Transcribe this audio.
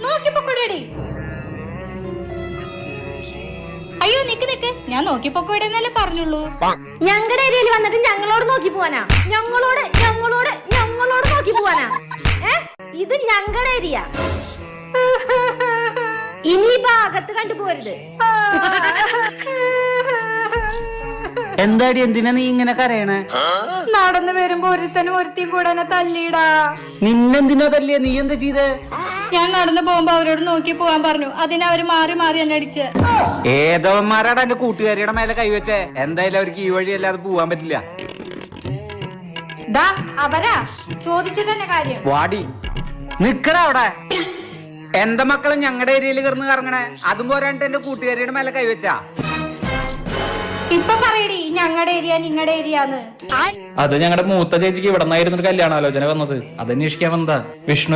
നോക്കിപ്പോക്കൂടി. അയ്യോ നിക്ക്, ഞാൻ നോക്കിപ്പോക്കൂടെന്നല്ലേ പറഞ്ഞുള്ളൂ. ഞങ്ങളുടെ ഏരിയയിൽ വന്നിട്ട് ഞങ്ങളോട് നോക്കി പോവാനാ? ഞങ്ങളോട് നോക്കി പോവാനാ? ഇത് ഞങ്ങളുടെ ഏരിയ. ഇനി ഭാഗത്ത് കണ്ടുപോരുത്. എന്താടി, എന്തിനാ നീ ഇങ്ങനെ കരയണേ? നടന്നു വരുമ്പോ ഒരുത്തനും ഒരുത്തിയും കൂടെ എന്നെ തല്ലിയിടാ. നിന്നെന്തിനാ തല്ലിയ? നീ എന്താ ചെയ്തേ? ഞാൻ നടന്നു പോകുമ്പോ അവരോട് നോക്കി പോവാൻ പറഞ്ഞു. അതിനവര് മാറി എന്നെ അടിച്ച്. ഏതവന്മാരാണ് എന്റെ കൂട്ടുകാരിയുടെ മേലെ കൈവച്ചേ? എന്തായാലും അവർക്ക് ഈ വഴി അല്ലാതെ പോവാൻ പറ്റില്ല. അവരാ ചോദിച്ചിട്ട് തന്നെ കാര്യം. വാടി നിക്കടാ അവിടെ. എന്റെ മക്കളും ഞങ്ങളുടെ ഏരിയയിൽ കിടന്ന് കറങ്ങണേ. അതും പോരാണ്ട് എന്റെ കൂട്ടുകാരിയുടെ മേലെ കൈവച്ചാ. ഇപ്പൊ പറയടി ഞങ്ങളുടെ ഏരിയ നിങ്ങളുടെ ഏരിയാന്ന്. അത് ഞങ്ങളുടെ മൂത്ത ചേച്ചിക്ക് ഇവിടെ നിന്നായിരുന്നു കല്യാണാലോചന വന്നത്. അത് അന്വേഷിക്കാൻ വന്നതാ. വിഷ്ണു